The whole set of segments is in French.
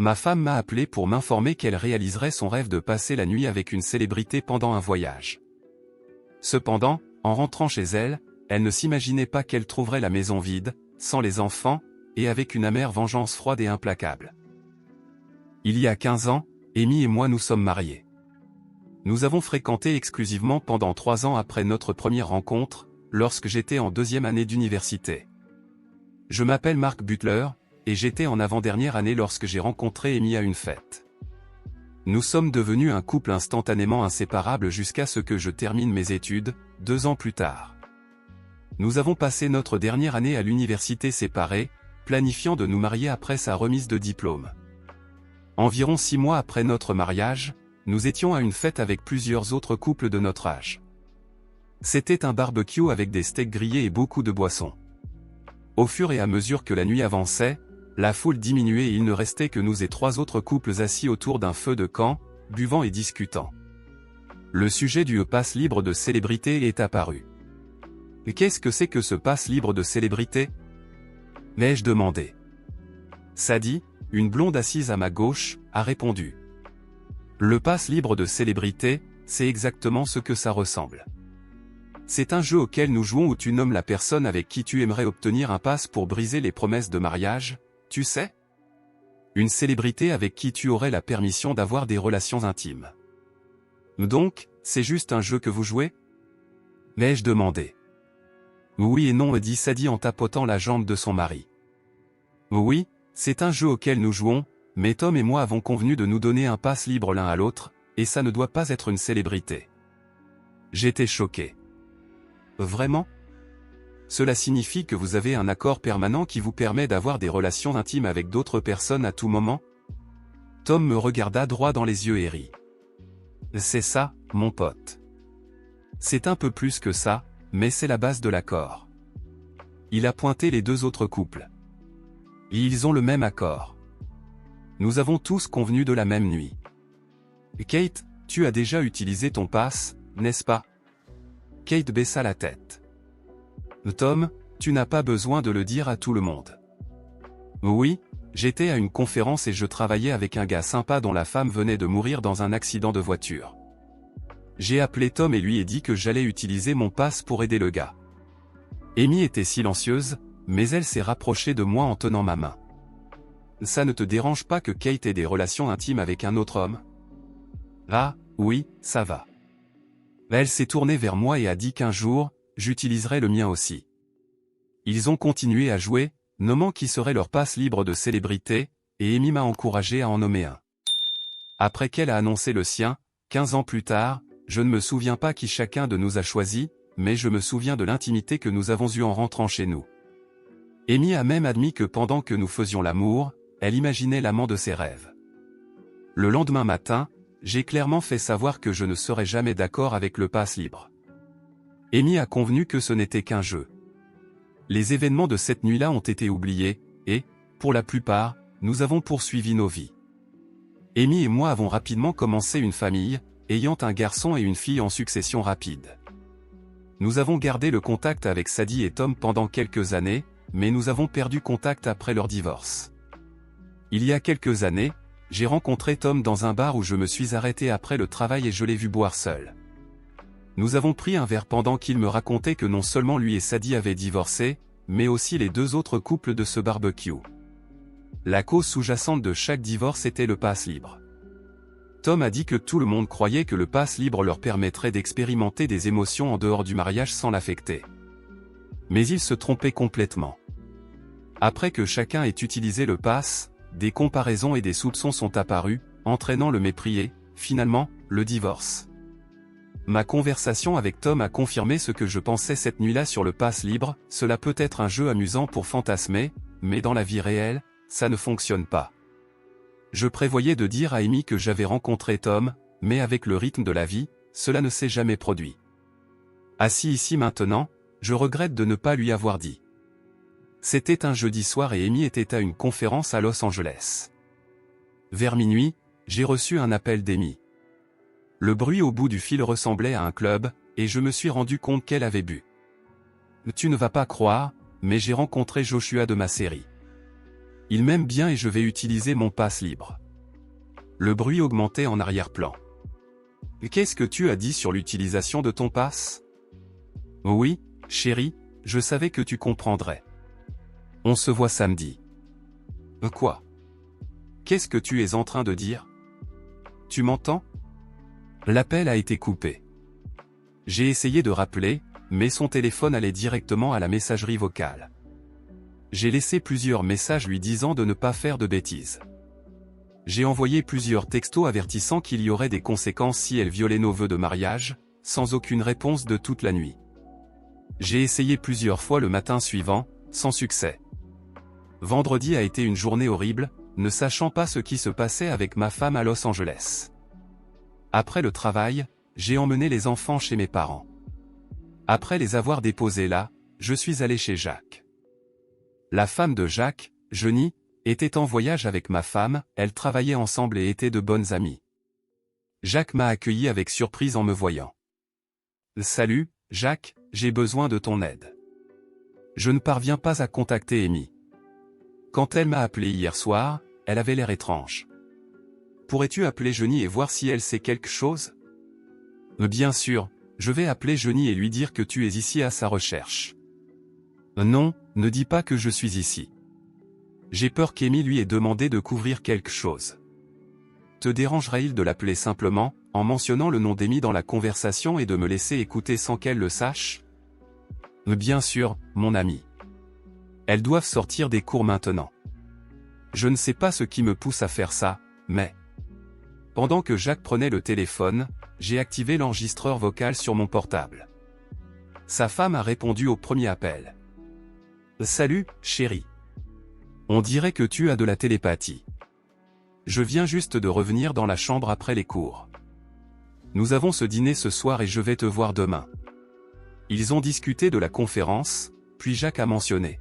Ma femme m'a appelé pour m'informer qu'elle réaliserait son rêve de passer la nuit avec une célébrité pendant un voyage. Cependant, en rentrant chez elle, elle ne s'imaginait pas qu'elle trouverait la maison vide, sans les enfants, et avec une amère vengeance froide et implacable. Il y a 15 ans, Amy et moi nous sommes mariés. Nous avons fréquenté exclusivement pendant 3 ans après notre première rencontre, lorsque j'étais en 2e année d'université. Je m'appelle Mark Butler, et j'étais en avant-dernière année lorsque j'ai rencontré Amy à une fête. Nous sommes devenus un couple instantanément inséparable jusqu'à ce que je termine mes études, 2 ans plus tard. Nous avons passé notre dernière année à l'université séparés, planifiant de nous marier après sa remise de diplôme. Environ 6 mois après notre mariage, nous étions à une fête avec plusieurs autres couples de notre âge. C'était un barbecue avec des steaks grillés et beaucoup de boissons. Au fur et à mesure que la nuit avançait, la foule diminuait et il ne restait que nous et 3 autres couples assis autour d'un feu de camp, buvant et discutant. Le sujet du pass libre de célébrité est apparu. Qu'est-ce que c'est que ce pass libre de célébrité? L'ai-je demandé. Sadie, une blonde assise à ma gauche, a répondu. Le pass libre de célébrité, c'est exactement ce que ça ressemble. C'est un jeu auquel nous jouons où tu nommes la personne avec qui tu aimerais obtenir un pass pour briser les promesses de mariage, tu sais? Une célébrité avec qui tu aurais la permission d'avoir des relations intimes. Donc, c'est juste un jeu que vous jouez? L'ai-je demandé. Oui et non, dit Sadie en tapotant la jambe de son mari. Oui, c'est un jeu auquel nous jouons, mais Tom et moi avons convenu de nous donner un pass libre l'un à l'autre, et ça ne doit pas être une célébrité. J'étais choqué. Vraiment? Cela signifie que vous avez un accord permanent qui vous permet d'avoir des relations intimes avec d'autres personnes à tout moment? Tom me regarda droit dans les yeux et rit. C'est ça, mon pote. C'est un peu plus que ça, mais c'est la base de l'accord. Il a pointé les 2 autres couples. Et ils ont le même accord. Nous avons tous convenu de la même nuit. Kate, tu as déjà utilisé ton pass, n'est-ce pas? Kate baissa la tête. Tom, tu n'as pas besoin de le dire à tout le monde. Oui, j'étais à une conférence et je travaillais avec un gars sympa dont la femme venait de mourir dans un accident de voiture. J'ai appelé Tom et lui ai dit que j'allais utiliser mon pass pour aider le gars. Amy était silencieuse, mais elle s'est rapprochée de moi en tenant ma main. Ça ne te dérange pas que Kate ait des relations intimes avec un autre homme? Ah, oui, ça va. Elle s'est tournée vers moi et a dit qu'un jour, j'utiliserai le mien aussi. Ils ont continué à jouer, nommant qui serait leur passe libre de célébrité, et Amy m'a encouragé à en nommer un. Après qu'elle a annoncé le sien, 15 ans plus tard, je ne me souviens pas qui chacun de nous a choisi, mais je me souviens de l'intimité que nous avons eue en rentrant chez nous. Amy a même admis que pendant que nous faisions l'amour, elle imaginait l'amant de ses rêves. Le lendemain matin, j'ai clairement fait savoir que je ne serais jamais d'accord avec le pass libre. Amy a convenu que ce n'était qu'un jeu. Les événements de cette nuit-là ont été oubliés, et, pour la plupart, nous avons poursuivi nos vies. Amy et moi avons rapidement commencé une famille, ayant un garçon et une fille en succession rapide. Nous avons gardé le contact avec Sadie et Tom pendant quelques années, mais nous avons perdu contact après leur divorce. Il y a quelques années, j'ai rencontré Tom dans un bar où je me suis arrêté après le travail et je l'ai vu boire seul. Nous avons pris un verre pendant qu'il me racontait que non seulement lui et Sadie avaient divorcé, mais aussi les 2 autres couples de ce barbecue. La cause sous-jacente de chaque divorce était le pass libre. Tom a dit que tout le monde croyait que le pass libre leur permettrait d'expérimenter des émotions en dehors du mariage sans l'affecter. Mais il se trompait complètement. Après que chacun ait utilisé le pass, des comparaisons et des soupçons sont apparus, entraînant le mépris et, finalement, le divorce. Ma conversation avec Tom a confirmé ce que je pensais cette nuit-là sur le pass libre, cela peut être un jeu amusant pour fantasmer, mais dans la vie réelle, ça ne fonctionne pas. Je prévoyais de dire à Amy que j'avais rencontré Tom, mais avec le rythme de la vie, cela ne s'est jamais produit. Assis ici maintenant, je regrette de ne pas lui avoir dit. C'était un jeudi soir et Amy était à une conférence à Los Angeles. Vers minuit, j'ai reçu un appel d'Amy. Le bruit au bout du fil ressemblait à un club, et je me suis rendu compte qu'elle avait bu. Tu ne vas pas croire, mais j'ai rencontré Joshua de ma série. Il m'aime bien et je vais utiliser mon pass libre. Le bruit augmentait en arrière-plan. Qu'est-ce que tu as dit sur l'utilisation de ton pass? Oui, chérie, je savais que tu comprendrais. On se voit samedi. Quoi? Qu'est-ce que tu es en train de dire? Tu m'entends? L'appel a été coupé. J'ai essayé de rappeler, mais son téléphone allait directement à la messagerie vocale. J'ai laissé plusieurs messages lui disant de ne pas faire de bêtises. J'ai envoyé plusieurs textos avertissant qu'il y aurait des conséquences si elle violait nos vœux de mariage, sans aucune réponse de toute la nuit. J'ai essayé plusieurs fois le matin suivant, sans succès. Vendredi a été une journée horrible, ne sachant pas ce qui se passait avec ma femme à Los Angeles. Après le travail, j'ai emmené les enfants chez mes parents. Après les avoir déposés là, je suis allé chez Jacques. La femme de Jacques, Jenny, était en voyage avec ma femme, elles travaillaient ensemble et étaient de bonnes amies. Jacques m'a accueilli avec surprise en me voyant. Salut, Jacques, j'ai besoin de ton aide. Je ne parviens pas à contacter Amy. Quand elle m'a appelé hier soir, elle avait l'air étrange. Pourrais-tu appeler Jenny et voir si elle sait quelque chose? Bien sûr, je vais appeler Jenny et lui dire que tu es ici à sa recherche. Non, ne dis pas que je suis ici. J'ai peur qu'Amy lui ait demandé de couvrir quelque chose. Te dérangerait-il de l'appeler simplement, en mentionnant le nom d'Amy dans la conversation et de me laisser écouter sans qu'elle le sache? Bien sûr, mon ami. Elles doivent sortir des cours maintenant. Je ne sais pas ce qui me pousse à faire ça, mais... Pendant que Jacques prenait le téléphone, j'ai activé l'enregistreur vocal sur mon portable. Sa femme a répondu au premier appel. Salut, chérie. On dirait que tu as de la télépathie. Je viens juste de revenir dans la chambre après les cours. Nous avons ce dîner ce soir et je vais te voir demain. Ils ont discuté de la conférence, puis Jacques a mentionné.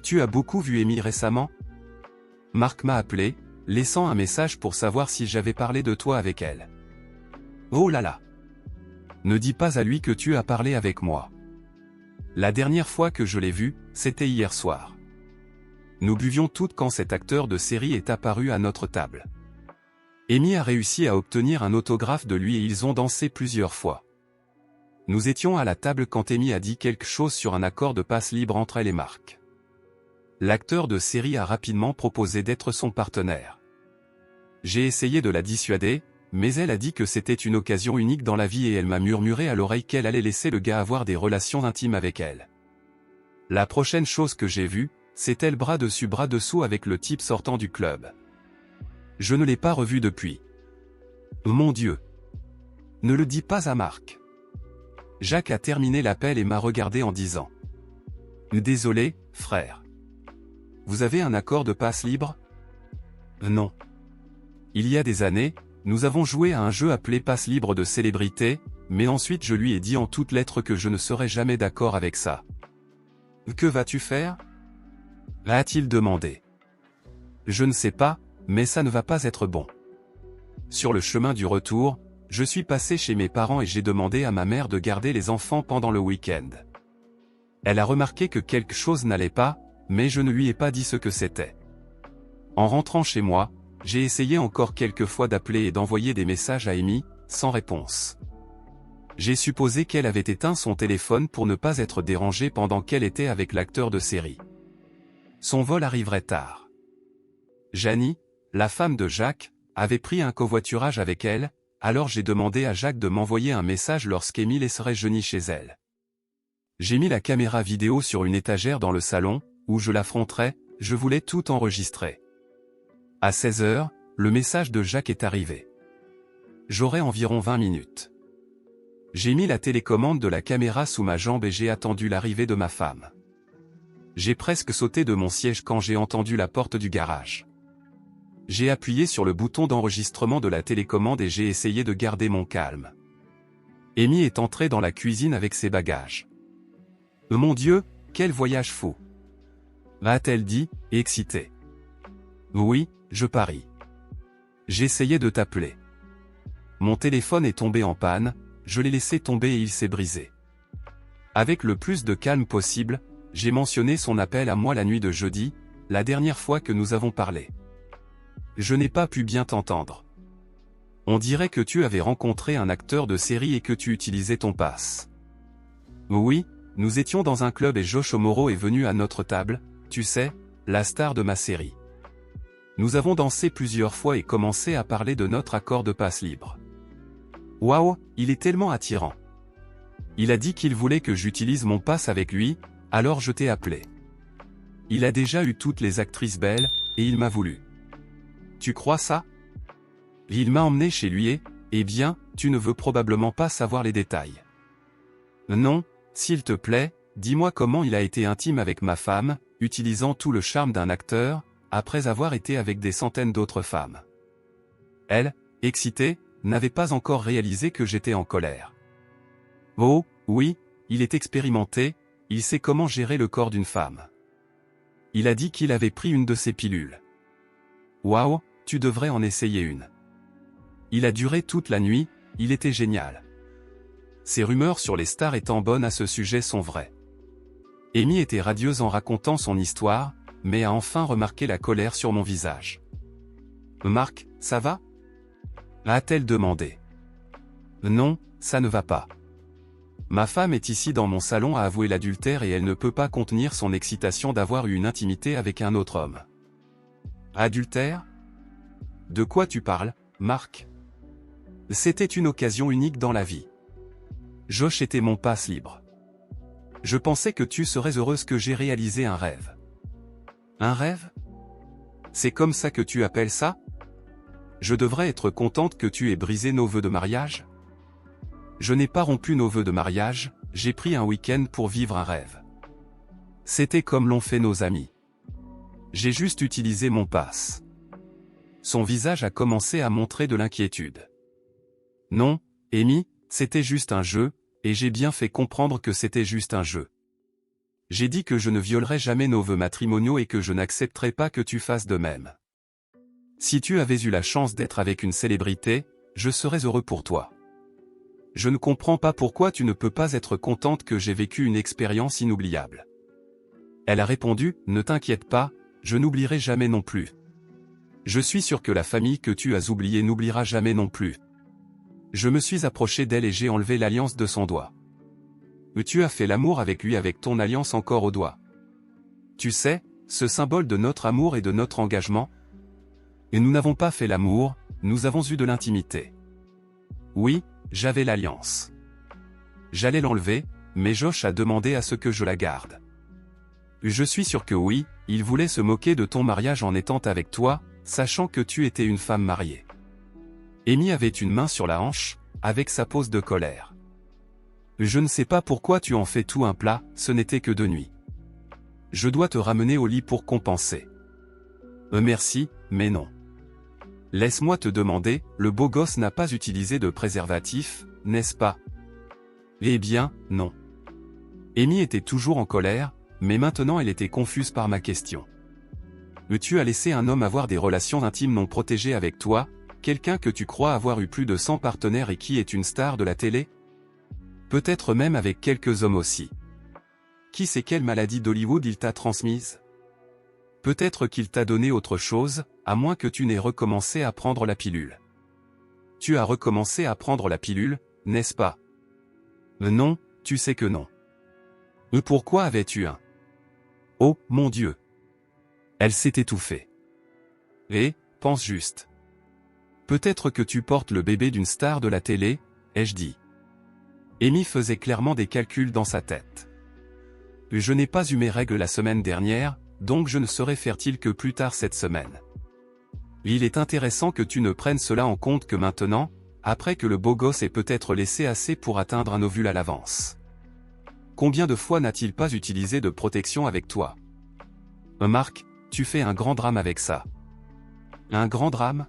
Tu as beaucoup vu Amy récemment? Marc m'a appelé, laissant un message pour savoir si j'avais parlé de toi avec elle. Oh là là! Ne dis pas à lui que tu as parlé avec moi. La dernière fois que je l'ai vu, c'était hier soir. Nous buvions toutes quand cet acteur de série est apparu à notre table. Amy a réussi à obtenir un autographe de lui et ils ont dansé plusieurs fois. Nous étions à la table quand Amy a dit quelque chose sur un accord de passe libre entre elle et Marc. L'acteur de série a rapidement proposé d'être son partenaire. J'ai essayé de la dissuader, mais elle a dit que c'était une occasion unique dans la vie et elle m'a murmuré à l'oreille qu'elle allait laisser le gars avoir des relations intimes avec elle. La prochaine chose que j'ai vue, c'était le bras dessus bras dessous avec le type sortant du club. Je ne l'ai pas revu depuis. Mon Dieu! Ne le dis pas à Marc. Jacques a terminé l'appel et m'a regardé en disant. Désolé, frère. Vous avez un accord de passe libre? Non. Il y a des années, nous avons joué à un jeu appelé passe libre de célébrité, mais ensuite je lui ai dit en toutes lettres que je ne serais jamais d'accord avec ça. Que vas-tu faire? A-t-il demandé. Je ne sais pas, mais ça ne va pas être bon. Sur le chemin du retour, je suis passé chez mes parents et j'ai demandé à ma mère de garder les enfants pendant le week-end. Elle a remarqué que quelque chose n'allait pas, mais je ne lui ai pas dit ce que c'était. En rentrant chez moi, j'ai essayé encore quelques fois d'appeler et d'envoyer des messages à Amy, sans réponse. J'ai supposé qu'elle avait éteint son téléphone pour ne pas être dérangée pendant qu'elle était avec l'acteur de série. Son vol arriverait tard. Janie, la femme de Jacques, avait pris un covoiturage avec elle, alors j'ai demandé à Jacques de m'envoyer un message lorsqu'Amy laisserait Jenny chez elle. J'ai mis la caméra vidéo sur une étagère dans le salon, où je l'affronterais, je voulais tout enregistrer. À 16h, le message de Jacques est arrivé. J'aurai environ 20 minutes. J'ai mis la télécommande de la caméra sous ma jambe et j'ai attendu l'arrivée de ma femme. J'ai presque sauté de mon siège quand j'ai entendu la porte du garage. J'ai appuyé sur le bouton d'enregistrement de la télécommande et j'ai essayé de garder mon calme. Amy est entrée dans la cuisine avec ses bagages. Mon Dieu, quel voyage fou! A-t-elle dit, excitée. Oui, je parie. J'essayais de t'appeler. Mon téléphone est tombé en panne, je l'ai laissé tomber et il s'est brisé. Avec le plus de calme possible, j'ai mentionné son appel à moi la nuit de jeudi, la dernière fois que nous avons parlé. Je n'ai pas pu bien t'entendre. On dirait que tu avais rencontré un acteur de série et que tu utilisais ton pass. Oui, nous étions dans un club et Josh Omoro est venu à notre table, tu sais, la star de ma série. Nous avons dansé plusieurs fois et commencé à parler de notre accord de passe libre. Waouh, il est tellement attirant. Il a dit qu'il voulait que j'utilise mon pass avec lui, alors je t'ai appelé. Il a déjà eu toutes les actrices belles, et il m'a voulu. Tu crois ça? Il m'a emmené chez lui et, eh bien, tu ne veux probablement pas savoir les détails. Non, s'il te plaît, dis-moi comment il a été intime avec ma femme, utilisant tout le charme d'un acteur, après avoir été avec des centaines d'autres femmes. Elle, excitée, n'avait pas encore réalisé que j'étais en colère. Oh, oui, il est expérimenté, il sait comment gérer le corps d'une femme. Il a dit qu'il avait pris une de ses pilules. Waouh, tu devrais en essayer une. Il a duré toute la nuit, il était génial. Ces rumeurs sur les stars étant bonnes à ce sujet sont vraies. Amy était radieuse en racontant son histoire, mais a enfin remarqué la colère sur mon visage. Marc, ça va? A-t-elle demandé. Non, ça ne va pas. Ma femme est ici dans mon salon à avouer l'adultère et elle ne peut pas contenir son excitation d'avoir eu une intimité avec un autre homme. Adultère? De quoi tu parles, Marc? C'était une occasion unique dans la vie. Josh était mon passe libre. Je pensais que tu serais heureuse que j'ai réalisé un rêve. Un rêve? C'est comme ça que tu appelles ça? Je devrais être contente que tu aies brisé nos vœux de mariage? Je n'ai pas rompu nos vœux de mariage, j'ai pris un week-end pour vivre un rêve. C'était comme l'ont fait nos amis. J'ai juste utilisé mon pass. Son visage a commencé à montrer de l'inquiétude. Non, Amy, c'était juste un jeu, et j'ai bien fait comprendre que c'était juste un jeu. J'ai dit que je ne violerais jamais nos vœux matrimoniaux et que je n'accepterais pas que tu fasses de même. Si tu avais eu la chance d'être avec une célébrité, je serais heureux pour toi. Je ne comprends pas pourquoi tu ne peux pas être contente que j'ai vécu une expérience inoubliable. Elle a répondu, ne t'inquiète pas, je n'oublierai jamais non plus. Je suis sûr que la famille que tu as oubliée n'oubliera jamais non plus. Je me suis approché d'elle et j'ai enlevé l'alliance de son doigt. Tu as fait l'amour avec lui avec ton alliance encore au doigt. Tu sais, ce symbole de notre amour et de notre engagement. Et nous n'avons pas fait l'amour, nous avons eu de l'intimité. Oui, j'avais l'alliance. J'allais l'enlever, mais Josh a demandé à ce que je la garde. Je suis sûr que oui, il voulait se moquer de ton mariage en étant avec toi, sachant que tu étais une femme mariée. Amy avait une main sur la hanche, avec sa pose de colère. Je ne sais pas pourquoi tu en fais tout un plat, ce n'était que de nuit. Je dois te ramener au lit pour compenser. Merci, mais non. Laisse-moi te demander, le beau gosse n'a pas utilisé de préservatif, n'est-ce pas? Eh bien, non. Amy était toujours en colère, mais maintenant elle était confuse par ma question. Tu as laissé un homme avoir des relations intimes non protégées avec toi, quelqu'un que tu crois avoir eu plus de 100 partenaires et qui est une star de la télé? Peut-être même avec quelques hommes aussi. Qui sait quelle maladie d'Hollywood il t'a transmise? Peut-être qu'il t'a donné autre chose, à moins que tu n'aies recommencé à prendre la pilule. Tu as recommencé à prendre la pilule, n'est-ce pas? Non, tu sais que non. Pourquoi avais-tu un? Oh, mon Dieu! Elle s'est étouffée. Et, pense juste. Peut-être que tu portes le bébé d'une star de la télé, ai-je dit. Amy faisait clairement des calculs dans sa tête. Je n'ai pas eu mes règles la semaine dernière, donc je ne serai fertile que plus tard cette semaine. Il est intéressant que tu ne prennes cela en compte que maintenant, après que le beau gosse ait peut-être laissé assez pour atteindre un ovule à l'avance. Combien de fois n'a-t-il pas utilisé de protection avec toi? Marc, tu fais un grand drame avec ça. Un grand drame?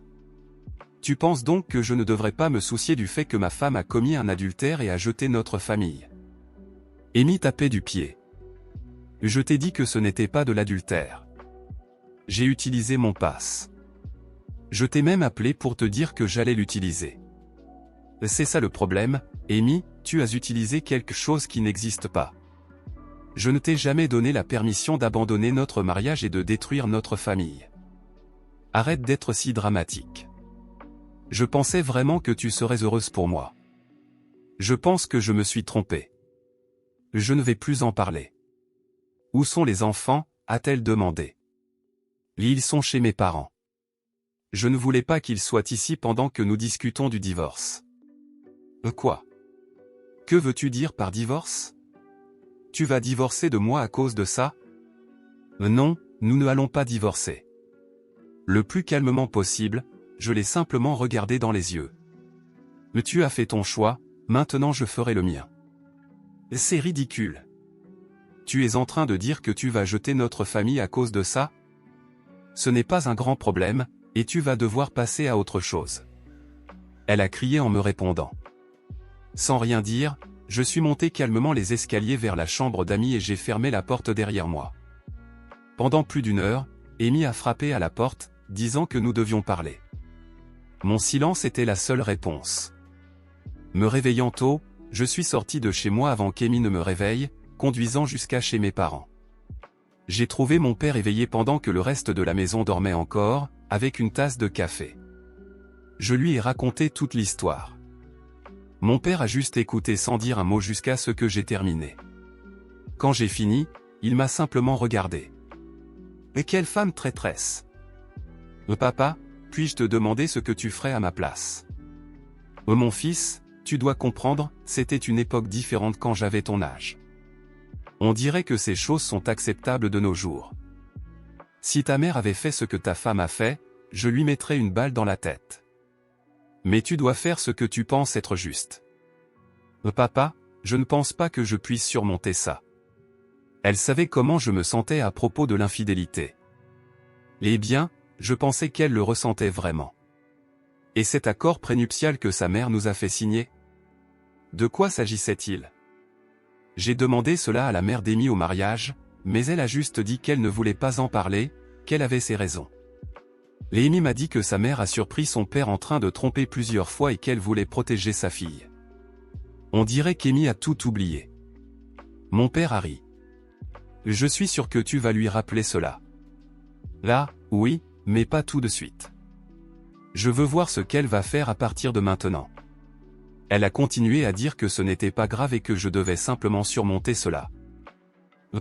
Tu penses donc que je ne devrais pas me soucier du fait que ma femme a commis un adultère et a jeté notre famille? Amy tapait du pied. Je t'ai dit que ce n'était pas de l'adultère. J'ai utilisé mon pass. Je t'ai même appelé pour te dire que j'allais l'utiliser. C'est ça le problème, Amy, tu as utilisé quelque chose qui n'existe pas. Je ne t'ai jamais donné la permission d'abandonner notre mariage et de détruire notre famille. Arrête d'être si dramatique. Je pensais vraiment que tu serais heureuse pour moi. Je pense que je me suis trompé. Je ne vais plus en parler. Où sont les enfants, a-t-elle demandé. Ils sont chez mes parents. Je ne voulais pas qu'ils soient ici pendant que nous discutons du divorce. Quoi? Que veux-tu dire par divorce? Tu vas divorcer de moi à cause de ça? Non, nous ne allons pas divorcer. Le plus calmement possible, je l'ai simplement regardé dans les yeux. Tu as fait ton choix, maintenant je ferai le mien. C'est ridicule. Tu es en train de dire que tu vas jeter notre famille à cause de ça? Ce n'est pas un grand problème, et tu vas devoir passer à autre chose. Elle a crié en me répondant. Sans rien dire, je suis monté calmement les escaliers vers la chambre d'Amy et j'ai fermé la porte derrière moi. Pendant plus d'une heure, Amy a frappé à la porte, disant que nous devions parler. Mon silence était la seule réponse. Me réveillant tôt, je suis sorti de chez moi avant qu'Amy ne me réveille, conduisant jusqu'à chez mes parents. J'ai trouvé mon père éveillé pendant que le reste de la maison dormait encore, avec une tasse de café. Je lui ai raconté toute l'histoire. Mon père a juste écouté sans dire un mot jusqu'à ce que j'ai terminé. Quand j'ai fini, il m'a simplement regardé. Et quelle femme traîtresse! Papa, puis-je te demander ce que tu ferais à ma place? Mon fils, tu dois comprendre, c'était une époque différente quand j'avais ton âge. On dirait que ces choses sont acceptables de nos jours. Si ta mère avait fait ce que ta femme a fait, je lui mettrais une balle dans la tête. Mais tu dois faire ce que tu penses être juste. Papa, je ne pense pas que je puisse surmonter ça. Elle savait comment je me sentais à propos de l'infidélité. Eh bien, je pensais qu'elle le ressentait vraiment. Et cet accord prénuptial que sa mère nous a fait signer? De quoi s'agissait-il? J'ai demandé cela à la mère d'Amy au mariage, mais elle a juste dit qu'elle ne voulait pas en parler, qu'elle avait ses raisons. Amy m'a dit que sa mère a surpris son père en train de tromper plusieurs fois et qu'elle voulait protéger sa fille. On dirait qu'Amy a tout oublié. Mon père a ri. Je suis sûr que tu vas lui rappeler cela. Là, oui, mais pas tout de suite. Je veux voir ce qu'elle va faire à partir de maintenant. Elle a continué à dire que ce n'était pas grave et que je devais simplement surmonter cela.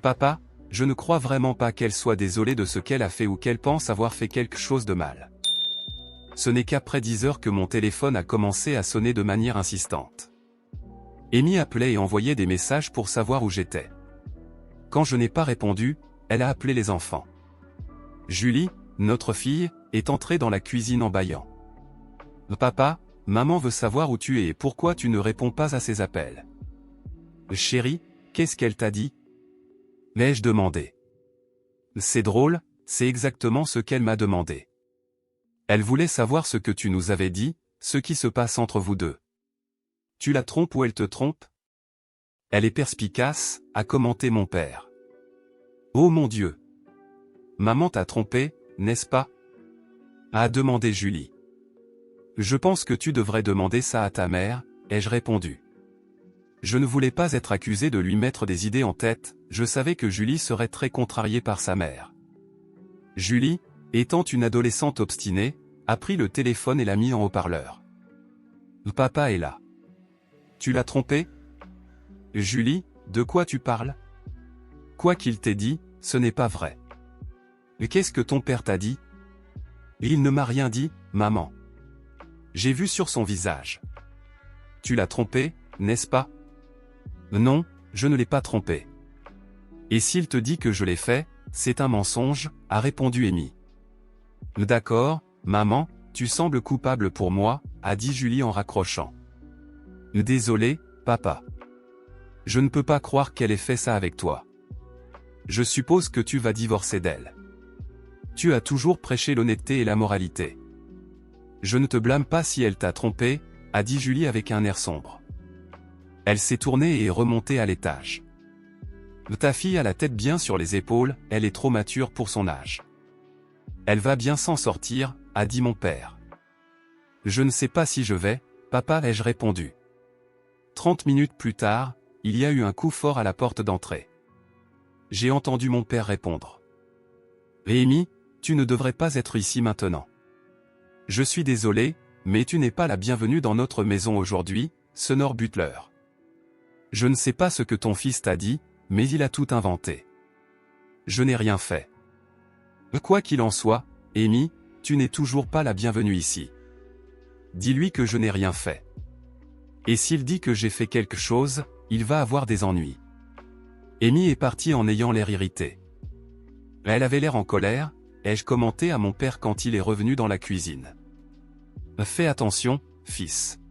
Papa, je ne crois vraiment pas qu'elle soit désolée de ce qu'elle a fait ou qu'elle pense avoir fait quelque chose de mal. Ce n'est qu'après 10 heures que mon téléphone a commencé à sonner de manière insistante. Amy appelait et envoyait des messages pour savoir où j'étais. Quand je n'ai pas répondu, elle a appelé les enfants. Julie, notre fille, est entrée dans la cuisine en bâillant. Papa, maman veut savoir où tu es et pourquoi tu ne réponds pas à ses appels. Chérie, qu'est-ce qu'elle t'a dit? L'ai-je demandé. C'est drôle, c'est exactement ce qu'elle m'a demandé. Elle voulait savoir ce que tu nous avais dit, ce qui se passe entre vous deux. Tu la trompes ou elle te trompe? Elle est perspicace, a commenté mon père. Oh mon Dieu! Maman t'a trompé, n'est-ce pas? A demandé Julie. Je pense que tu devrais demander ça à ta mère, ai-je répondu. Je ne voulais pas être accusé de lui mettre des idées en tête, je savais que Julie serait très contrariée par sa mère. Julie, étant une adolescente obstinée, a pris le téléphone et l'a mis en haut-parleur. Papa est là. Tu l'as trompé? Julie, de quoi tu parles? Quoi qu'il t'ait dit, ce n'est pas vrai. Mais qu'est-ce que ton père t'a dit? Il ne m'a rien dit, maman. J'ai vu sur son visage. Tu l'as trompé, n'est-ce pas? Non, je ne l'ai pas trompé. Et s'il te dit que je l'ai fait, c'est un mensonge, a répondu Amy. D'accord, maman, tu sembles coupable pour moi, a dit Julie en raccrochant. Désolé, papa. Je ne peux pas croire qu'elle ait fait ça avec toi. Je suppose que tu vas divorcer d'elle. Tu as toujours prêché l'honnêteté et la moralité. Je ne te blâme pas si elle t'a trompé, a dit Julie avec un air sombre. Elle s'est tournée et est remontée à l'étage. Ta fille a la tête bien sur les épaules, elle est trop mature pour son âge. Elle va bien s'en sortir, a dit mon père. Je ne sais pas si je vais, papa, ai-je répondu. 30 minutes plus tard, il y a eu un coup fort à la porte d'entrée. J'ai entendu mon père répondre. Amy, tu ne devrais pas être ici maintenant. Je suis désolé, mais tu n'es pas la bienvenue dans notre maison aujourd'hui, Sonor Butler. Je ne sais pas ce que ton fils t'a dit, mais il a tout inventé. Je n'ai rien fait. Quoi qu'il en soit, Amy, tu n'es toujours pas la bienvenue ici. Dis-lui que je n'ai rien fait. Et s'il dit que j'ai fait quelque chose, il va avoir des ennuis. Amy est partie en ayant l'air irrité. Elle avait l'air en colère, ai-je commenté à mon père quand il est revenu dans la cuisine. Fais attention, fils.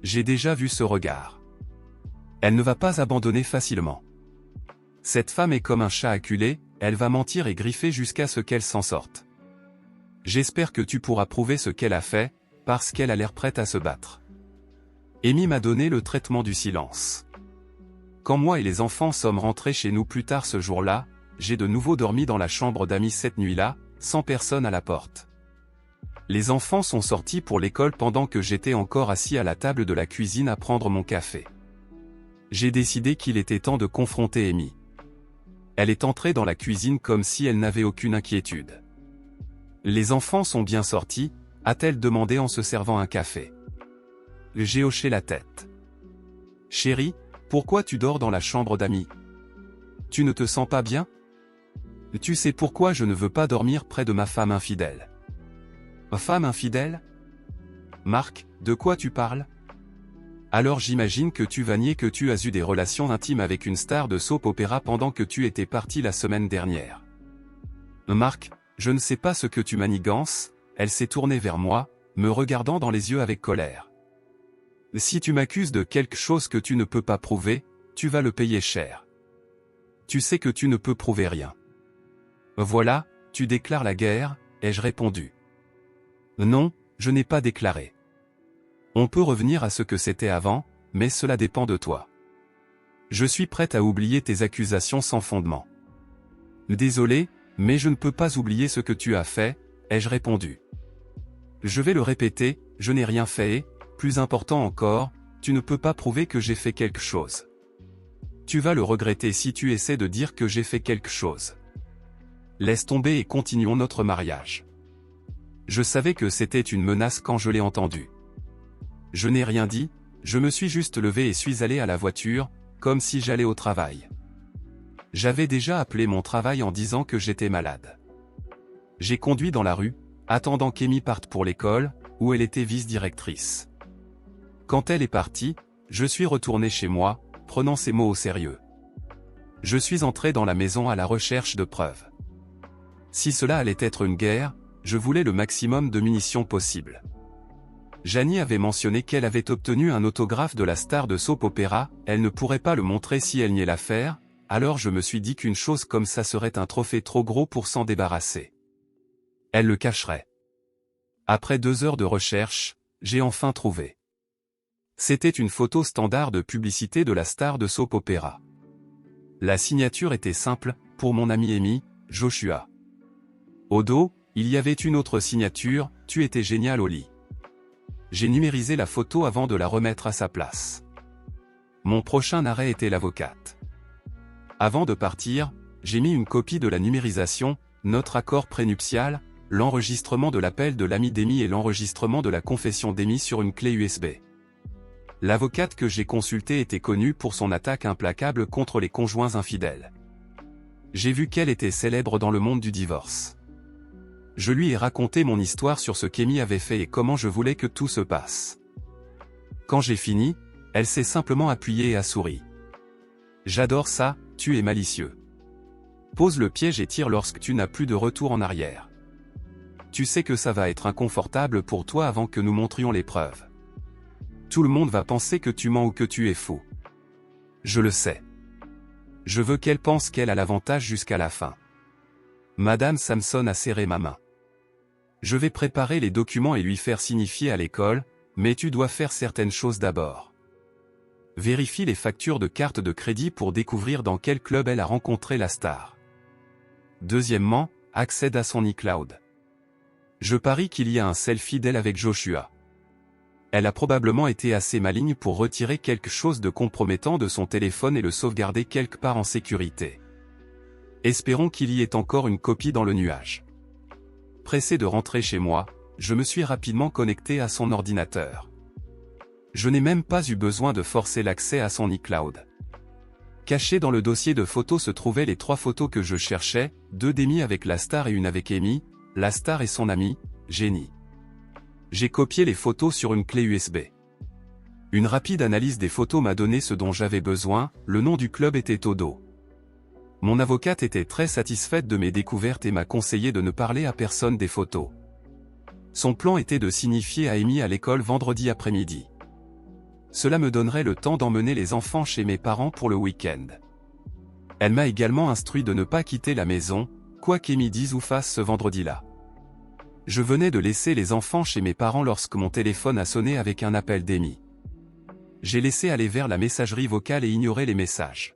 J'ai déjà vu ce regard. Elle ne va pas abandonner facilement. Cette femme est comme un chat acculé, elle va mentir et griffer jusqu'à ce qu'elle s'en sorte. J'espère que tu pourras prouver ce qu'elle a fait, parce qu'elle a l'air prête à se battre. Amy m'a donné le traitement du silence. Quand moi et les enfants sommes rentrés chez nous plus tard ce jour-là, j'ai de nouveau dormi dans la chambre d'Amy cette nuit-là, sans personne à la porte. Les enfants sont sortis pour l'école pendant que j'étais encore assis à la table de la cuisine à prendre mon café. J'ai décidé qu'il était temps de confronter Amy. Elle est entrée dans la cuisine comme si elle n'avait aucune inquiétude. Les enfants sont bien sortis, a-t-elle demandé en se servant un café. J'ai hoché la tête. Chérie, pourquoi tu dors dans la chambre d'Amy? Tu ne te sens pas bien? Tu sais pourquoi je ne veux pas dormir près de ma femme infidèle. Femme infidèle? Marc, de quoi tu parles? Alors j'imagine que tu vas nier que tu as eu des relations intimes avec une star de soap opéra pendant que tu étais parti la semaine dernière. Marc, je ne sais pas ce que tu manigances, elle s'est tournée vers moi, me regardant dans les yeux avec colère. Si tu m'accuses de quelque chose que tu ne peux pas prouver, tu vas le payer cher. Tu sais que tu ne peux prouver rien. Voilà, tu déclares la guerre, ai-je répondu. Non, je n'ai pas déclaré. On peut revenir à ce que c'était avant, mais cela dépend de toi. Je suis prête à oublier tes accusations sans fondement. Désolé, mais je ne peux pas oublier ce que tu as fait, ai-je répondu. Je vais le répéter, je n'ai rien fait et, plus important encore, tu ne peux pas prouver que j'ai fait quelque chose. Tu vas le regretter si tu essaies de dire que j'ai fait quelque chose. Laisse tomber et continuons notre mariage. Je savais que c'était une menace quand je l'ai entendu. Je n'ai rien dit, je me suis juste levé et suis allé à la voiture, comme si j'allais au travail. J'avais déjà appelé mon travail en disant que j'étais malade. J'ai conduit dans la rue, attendant qu'Amy parte pour l'école, où elle était vice-directrice. Quand elle est partie, je suis retourné chez moi, prenant ses mots au sérieux. Je suis entré dans la maison à la recherche de preuves. Si cela allait être une guerre, je voulais le maximum de munitions possible. Janie avait mentionné qu'elle avait obtenu un autographe de la star de soap opéra, elle ne pourrait pas le montrer si elle niait l'affaire, alors je me suis dit qu'une chose comme ça serait un trophée trop gros pour s'en débarrasser. Elle le cacherait. Après 2 heures de recherche, j'ai enfin trouvé. C'était une photo standard de publicité de la star de soap opéra. La signature était simple, pour mon ami Amy, Joshua. Au dos, il y avait une autre signature, tu étais génial au lit. J'ai numérisé la photo avant de la remettre à sa place. Mon prochain arrêt était l'avocate. Avant de partir, j'ai mis une copie de la numérisation, notre accord prénuptial, l'enregistrement de l'appel de l'ami d'Amy et l'enregistrement de la confession d'Amy sur une clé USB. L'avocate que j'ai consultée était connue pour son attaque implacable contre les conjoints infidèles. J'ai vu qu'elle était célèbre dans le monde du divorce. Je lui ai raconté mon histoire sur ce qu'Amy avait fait et comment je voulais que tout se passe. Quand j'ai fini, elle s'est simplement appuyée et a souri. J'adore ça, tu es malicieux. Pose le piège et tire lorsque tu n'as plus de retour en arrière. Tu sais que ça va être inconfortable pour toi avant que nous montrions les preuves. Tout le monde va penser que tu mens ou que tu es faux. Je le sais. Je veux qu'elle pense qu'elle a l'avantage jusqu'à la fin. Madame Samson a serré ma main. Je vais préparer les documents et lui faire signifier à l'école, mais tu dois faire certaines choses d'abord. Vérifie les factures de carte de crédit pour découvrir dans quel club elle a rencontré la star. Deuxièmement, accède à son iCloud. Je parie qu'il y a un selfie d'elle avec Joshua. Elle a probablement été assez maligne pour retirer quelque chose de compromettant de son téléphone et le sauvegarder quelque part en sécurité. Espérons qu'il y ait encore une copie dans le nuage. Pressé de rentrer chez moi, je me suis rapidement connecté à son ordinateur. Je n'ai même pas eu besoin de forcer l'accès à son iCloud. Cachées dans le dossier de photos se trouvaient les 3 photos que je cherchais, 2 d'Amy avec la star et une avec Amy, la star et son amie, Jenny. J'ai copié les photos sur une clé USB. Une rapide analyse des photos m'a donné ce dont j'avais besoin, le nom du club était Todo. Mon avocate était très satisfaite de mes découvertes et m'a conseillé de ne parler à personne des photos. Son plan était de signifier à Amy à l'école vendredi après-midi. Cela me donnerait le temps d'emmener les enfants chez mes parents pour le week-end. Elle m'a également instruit de ne pas quitter la maison, quoi qu'Amy dise ou fasse ce vendredi-là. Je venais de laisser les enfants chez mes parents lorsque mon téléphone a sonné avec un appel d'Amy. J'ai laissé aller vers la messagerie vocale et ignoré les messages.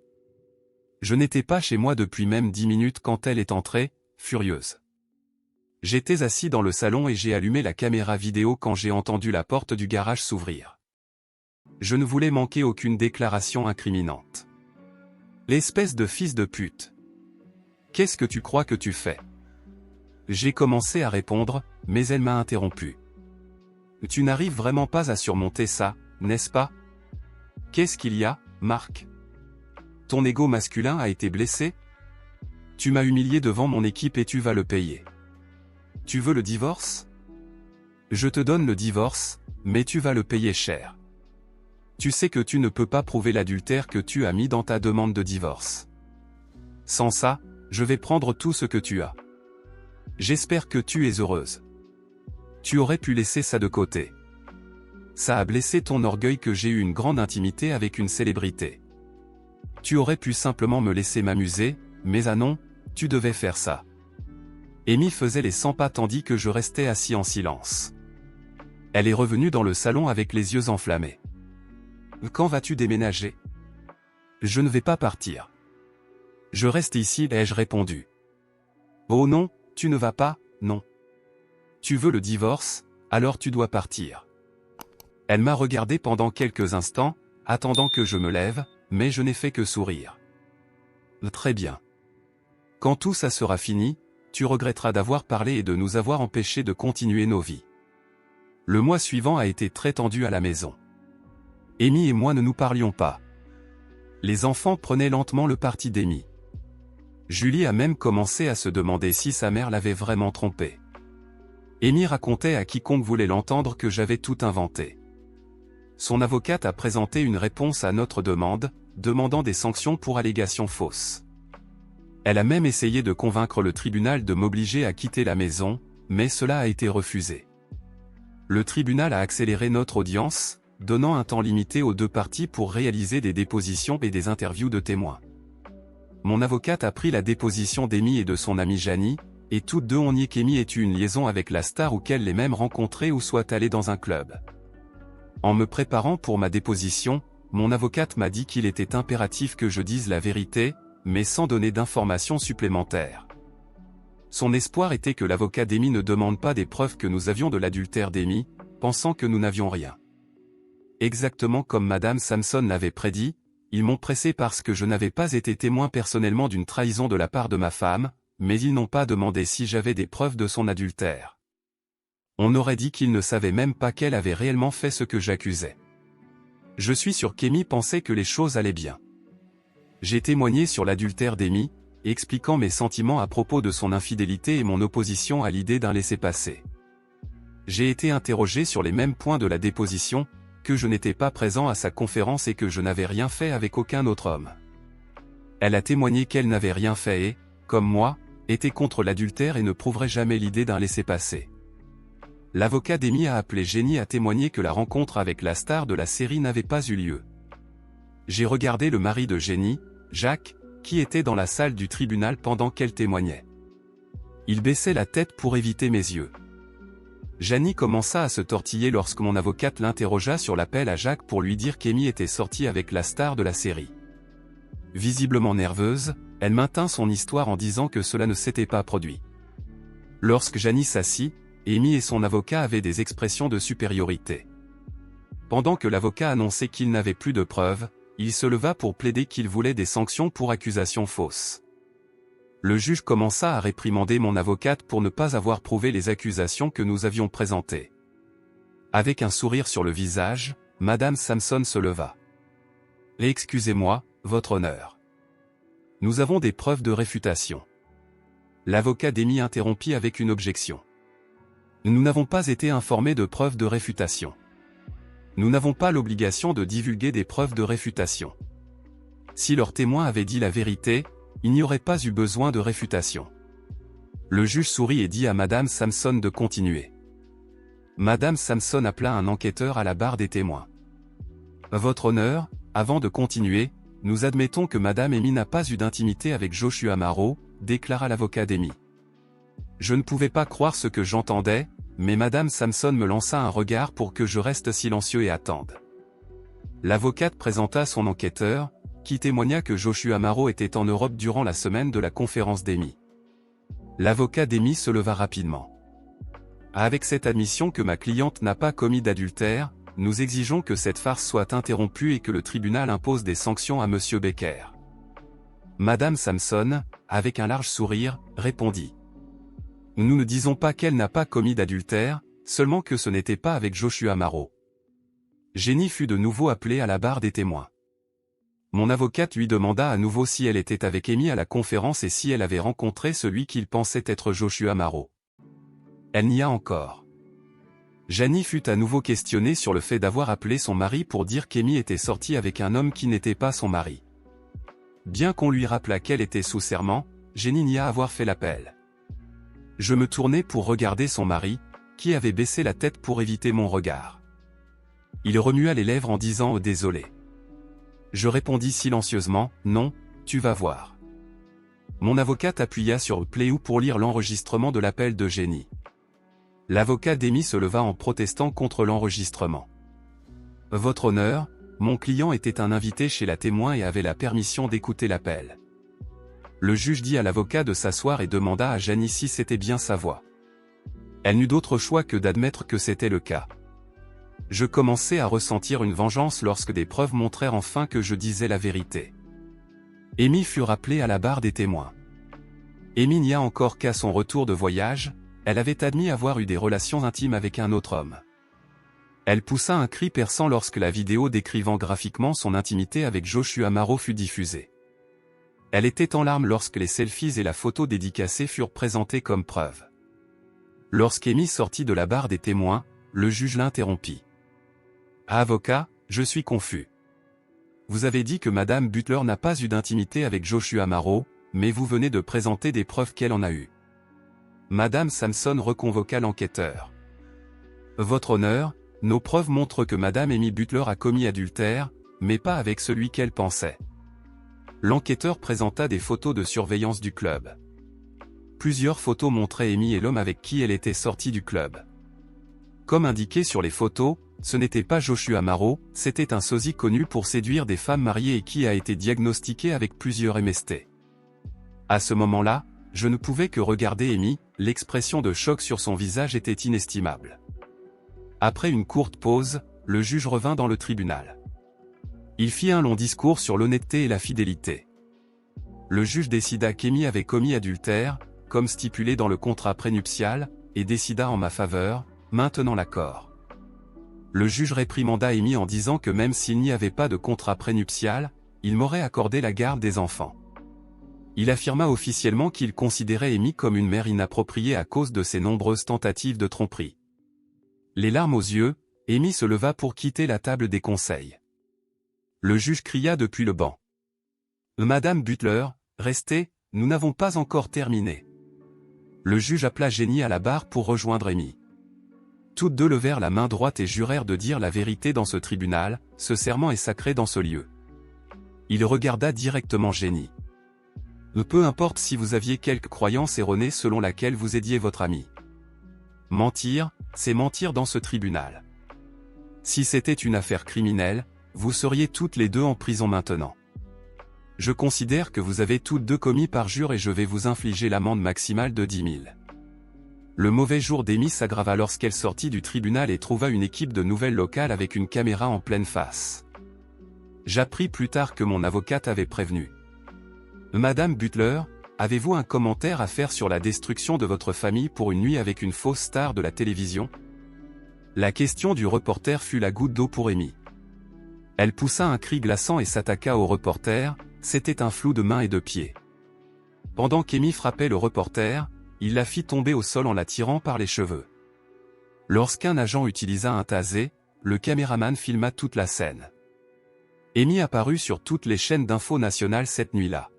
Je n'étais pas chez moi depuis même 10 minutes quand elle est entrée, furieuse. J'étais assis dans le salon et j'ai allumé la caméra vidéo quand j'ai entendu la porte du garage s'ouvrir. Je ne voulais manquer aucune déclaration incriminante. L'espèce de fils de pute. Qu'est-ce que tu crois que tu fais? J'ai commencé à répondre, mais elle m'a interrompu. Tu n'arrives vraiment pas à surmonter ça, n'est-ce pas? Qu'est-ce qu'il y a, Marc? Ton ego masculin a été blessé? Tu m'as humilié devant mon équipe et tu vas le payer. Tu veux le divorce? Je te donne le divorce, mais tu vas le payer cher. Tu sais que tu ne peux pas prouver l'adultère que tu as mis dans ta demande de divorce. Sans ça, je vais prendre tout ce que tu as. J'espère que tu es heureuse. Tu aurais pu laisser ça de côté. Ça a blessé ton orgueil que j'ai eu une grande intimité avec une célébrité. Tu aurais pu simplement me laisser m'amuser, mais ah non, tu devais faire ça. Amy faisait les 100 pas tandis que je restais assis en silence. Elle est revenue dans le salon avec les yeux enflammés. Quand vas-tu déménager? Je ne vais pas partir. Je reste ici, ai-je répondu. Oh non, tu ne vas pas, non. Tu veux le divorce, alors tu dois partir. Elle m'a regardé pendant quelques instants, attendant que je me lève, mais je n'ai fait que sourire. Très bien. Quand tout ça sera fini, tu regretteras d'avoir parlé et de nous avoir empêchés de continuer nos vies. Le mois suivant a été très tendu à la maison. Amy et moi ne nous parlions pas. Les enfants prenaient lentement le parti d'Amy. Julie a même commencé à se demander si sa mère l'avait vraiment trompée. Amy racontait à quiconque voulait l'entendre que j'avais tout inventé. Son avocate a présenté une réponse à notre demande, demandant des sanctions pour allégations fausses. Elle a même essayé de convaincre le tribunal de m'obliger à quitter la maison, mais cela a été refusé. Le tribunal a accéléré notre audience, donnant un temps limité aux 2 parties pour réaliser des dépositions et des interviews de témoins. Mon avocate a pris la déposition d'Amy et de son amie Janie, et toutes deux ont nié qu'Amy ait eu une liaison avec la star ou qu'elle l'ait même rencontrée ou soit allée dans un club. En me préparant pour ma déposition, mon avocate m'a dit qu'il était impératif que je dise la vérité, mais sans donner d'informations supplémentaires. Son espoir était que l'avocat d'Amy ne demande pas des preuves que nous avions de l'adultère d'Amy, pensant que nous n'avions rien. Exactement comme Madame Samson l'avait prédit, ils m'ont pressé parce que je n'avais pas été témoin personnellement d'une trahison de la part de ma femme, mais ils n'ont pas demandé si j'avais des preuves de son adultère. On aurait dit qu'ils ne savaient même pas qu'elle avait réellement fait ce que j'accusais. Je suis sûr qu'Amy pensait que les choses allaient bien. J'ai témoigné sur l'adultère d'Amy, expliquant mes sentiments à propos de son infidélité et mon opposition à l'idée d'un laissez-passer. J'ai été interrogé sur les mêmes points de la déposition, que je n'étais pas présent à sa conférence et que je n'avais rien fait avec aucun autre homme. Elle a témoigné qu'elle n'avait rien fait et, comme moi, était contre l'adultère et ne prouverait jamais l'idée d'un laissez-passer. L'avocat d'Amy a appelé Jenny à témoigner que la rencontre avec la star de la série n'avait pas eu lieu. J'ai regardé le mari de Jenny, Jacques, qui était dans la salle du tribunal pendant qu'elle témoignait. Il baissait la tête pour éviter mes yeux. Janie commença à se tortiller lorsque mon avocate l'interrogea sur l'appel à Jacques pour lui dire qu'Amy était sortie avec la star de la série. Visiblement nerveuse, elle maintint son histoire en disant que cela ne s'était pas produit. Lorsque Janie s'assit, Amy et son avocat avaient des expressions de supériorité. Pendant que l'avocat annonçait qu'il n'avait plus de preuves, il se leva pour plaider qu'il voulait des sanctions pour accusations fausses. Le juge commença à réprimander mon avocate pour ne pas avoir prouvé les accusations que nous avions présentées. Avec un sourire sur le visage, Madame Samson se leva. « Excusez-moi, votre honneur. Nous avons des preuves de réfutation. » L'avocat d'Amy interrompit avec une objection. « Nous n'avons pas été informés de preuves de réfutation. Nous n'avons pas l'obligation de divulguer des preuves de réfutation. Si leurs témoins avaient dit la vérité, il n'y aurait pas eu besoin de réfutation. » Le juge sourit et dit à Madame Samson de continuer. Madame Samson appela un enquêteur à la barre des témoins. « Votre honneur, avant de continuer, nous admettons que Madame Amy n'a pas eu d'intimité avec Joshua Marrow, déclara l'avocat d'Amy. Je ne pouvais pas croire ce que j'entendais, mais Madame Samson me lança un regard pour que je reste silencieux et attende. L'avocate présenta son enquêteur, qui témoigna que Joshua Marrow était en Europe durant la semaine de la conférence d'Amy. L'avocat d'Amy se leva rapidement. Avec cette admission que ma cliente n'a pas commis d'adultère, nous exigeons que cette farce soit interrompue et que le tribunal impose des sanctions à Monsieur Becker. Madame Samson, avec un large sourire, répondit. Nous ne disons pas qu'elle n'a pas commis d'adultère, seulement que ce n'était pas avec Joshua Marrow. Jenny fut de nouveau appelée à la barre des témoins. Mon avocate lui demanda à nouveau si elle était avec Amy à la conférence et si elle avait rencontré celui qu'il pensait être Joshua Marrow. Elle nia encore. Jenny fut à nouveau questionnée sur le fait d'avoir appelé son mari pour dire qu'Amy était sortie avec un homme qui n'était pas son mari. Bien qu'on lui rappelât qu'elle était sous serment, Jenny nia avoir fait l'appel. Je me tournai pour regarder son mari, qui avait baissé la tête pour éviter mon regard. Il remua les lèvres en disant « Désolé ». Je répondis silencieusement « Non, tu vas voir ». Mon avocate appuya sur Play pour lire l'enregistrement de l'appel de Jenny. L'avocat d'Amy se leva en protestant contre l'enregistrement. « Votre honneur, mon client était un invité chez la témoin et avait la permission d'écouter l'appel. » Le juge dit à l'avocat de s'asseoir et demanda à Jenny si c'était bien sa voix. Elle n'eut d'autre choix que d'admettre que c'était le cas. Je commençais à ressentir une vengeance lorsque des preuves montrèrent enfin que je disais la vérité. Amy fut rappelée à la barre des témoins. Amy nia encore qu'à son retour de voyage, elle avait admis avoir eu des relations intimes avec un autre homme. Elle poussa un cri perçant lorsque la vidéo décrivant graphiquement son intimité avec Joshua Marrow fut diffusée. Elle était en larmes lorsque les selfies et la photo dédicacée furent présentées comme preuve. Lorsqu'Amy sortit de la barre des témoins, le juge l'interrompit. « Avocat, je suis confus. Vous avez dit que Madame Butler n'a pas eu d'intimité avec Joshua Marrow, mais vous venez de présenter des preuves qu'elle en a eues. » Madame Samson reconvoqua l'enquêteur. « Votre honneur, nos preuves montrent que Madame Amy Butler a commis adultère, mais pas avec celui qu'elle pensait. » L'enquêteur présenta des photos de surveillance du club. Plusieurs photos montraient Amy et l'homme avec qui elle était sortie du club. Comme indiqué sur les photos, ce n'était pas Joshua Marrow, c'était un sosie connu pour séduire des femmes mariées et qui a été diagnostiqué avec plusieurs MST. À ce moment-là, je ne pouvais que regarder Amy, l'expression de choc sur son visage était inestimable. Après une courte pause, le juge revint dans le tribunal. Il fit un long discours sur l'honnêteté et la fidélité. Le juge décida qu'Amy avait commis adultère, comme stipulé dans le contrat prénuptial, et décida en ma faveur, maintenant l'accord. Le juge réprimanda Amy en disant que même s'il n'y avait pas de contrat prénuptial, il m'aurait accordé la garde des enfants. Il affirma officiellement qu'il considérait Amy comme une mère inappropriée à cause de ses nombreuses tentatives de tromperie. Les larmes aux yeux, Amy se leva pour quitter la table des conseils. Le juge cria depuis le banc. « Madame Butler, restez, nous n'avons pas encore terminé. » Le juge appela Jenny à la barre pour rejoindre Amy. Toutes deux levèrent la main droite et jurèrent de dire la vérité dans ce tribunal, ce serment est sacré dans ce lieu. Il regarda directement Jenny. « Peu importe si vous aviez quelque croyance erronée selon laquelle vous aidiez votre ami. Mentir, c'est mentir dans ce tribunal. Si c'était une affaire criminelle, vous seriez toutes les deux en prison maintenant. Je considère que vous avez toutes deux commis parjure et je vais vous infliger l'amende maximale de 10 000. » Le mauvais jour d'Amy s'aggrava lorsqu'elle sortit du tribunal et trouva une équipe de nouvelles locales avec une caméra en pleine face. J'appris plus tard que mon avocate avait prévenu. « Madame Butler, avez-vous un commentaire à faire sur la destruction de votre famille pour une nuit avec une fausse star de la télévision? La question du reporter fut la goutte d'eau pour Amy. Elle poussa un cri glaçant et s'attaqua au reporter, c'était un flou de mains et de pieds. Pendant qu'Amy frappait le reporter, il la fit tomber au sol en la tirant par les cheveux. Lorsqu'un agent utilisa un taser, le caméraman filma toute la scène. Amy apparut sur toutes les chaînes d'infos nationales cette nuit-là.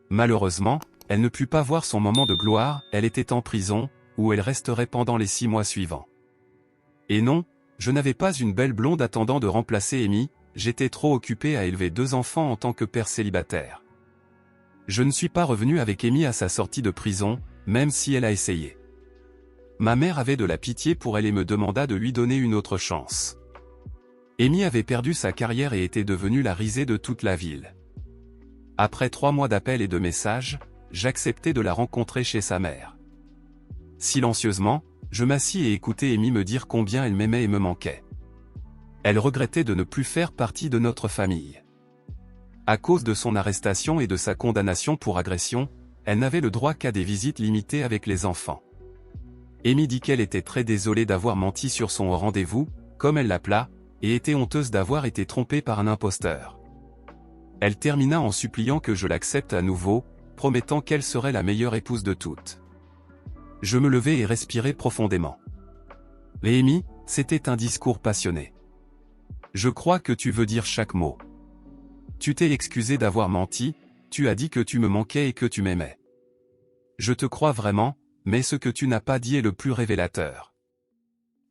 Malheureusement, elle ne put pas voir son moment de gloire, elle était en prison, où elle resterait pendant les 6 mois suivants. Et non, je n'avais pas une belle blonde attendant de remplacer Amy, j'étais trop occupé à élever 2 enfants en tant que père célibataire. Je ne suis pas revenu avec Amy à sa sortie de prison, même si elle a essayé. Ma mère avait de la pitié pour elle et me demanda de lui donner une autre chance. Amy avait perdu sa carrière et était devenue la risée de toute la ville. Après 3 mois d'appels et de messages, j'acceptai de la rencontrer chez sa mère. Silencieusement, je m'assis et écoutai Amy me dire combien elle m'aimait et me manquait. Elle regrettait de ne plus faire partie de notre famille. À cause de son arrestation et de sa condamnation pour agression, elle n'avait le droit qu'à des visites limitées avec les enfants. Amy dit qu'elle était très désolée d'avoir menti sur son rendez-vous, comme elle l'appela, et était honteuse d'avoir été trompée par un imposteur. Elle termina en suppliant que je l'accepte à nouveau, promettant qu'elle serait la meilleure épouse de toutes. Je me levai et respirai profondément. Et Amy, c'était un discours passionné. Je crois que tu veux dire chaque mot. Tu t'es excusé d'avoir menti, tu as dit que tu me manquais et que tu m'aimais. Je te crois vraiment, mais ce que tu n'as pas dit est le plus révélateur.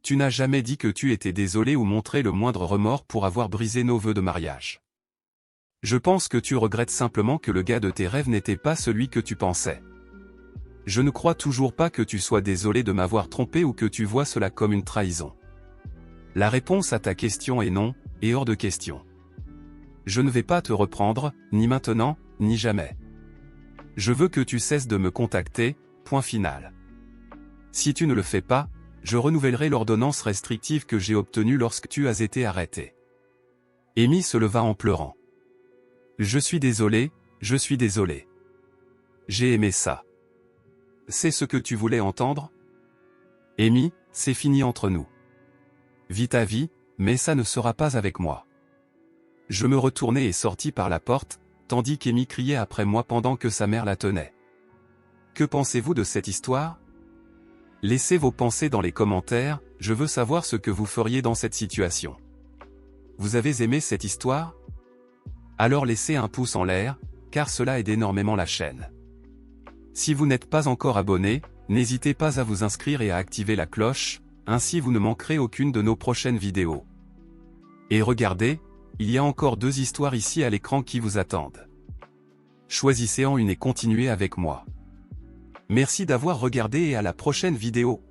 Tu n'as jamais dit que tu étais désolé ou montré le moindre remords pour avoir brisé nos vœux de mariage. Je pense que tu regrettes simplement que le gars de tes rêves n'était pas celui que tu pensais. Je ne crois toujours pas que tu sois désolé de m'avoir trompé ou que tu vois cela comme une trahison. La réponse à ta question est non, et hors de question. Je ne vais pas te reprendre, ni maintenant, ni jamais. Je veux que tu cesses de me contacter, point final. Si tu ne le fais pas, je renouvellerai l'ordonnance restrictive que j'ai obtenue lorsque tu as été arrêté. Amy se leva en pleurant. Je suis désolé, je suis désolé. J'ai aimé ça. C'est ce que tu voulais entendre? Amy, c'est fini entre nous. Vis ta vie, mais ça ne sera pas avec moi. Je me retournai et sortis par la porte, tandis qu'Amy criait après moi pendant que sa mère la tenait. Que pensez-vous de cette histoire? Laissez vos pensées dans les commentaires, je veux savoir ce que vous feriez dans cette situation. Vous avez aimé cette histoire? Alors laissez un pouce en l'air, car cela aide énormément la chaîne. Si vous n'êtes pas encore abonné, n'hésitez pas à vous inscrire et à activer la cloche, ainsi vous ne manquerez aucune de nos prochaines vidéos. Et regardez, il y a encore 2 histoires ici à l'écran qui vous attendent. Choisissez en une et continuez avec moi. Merci d'avoir regardé et à la prochaine vidéo.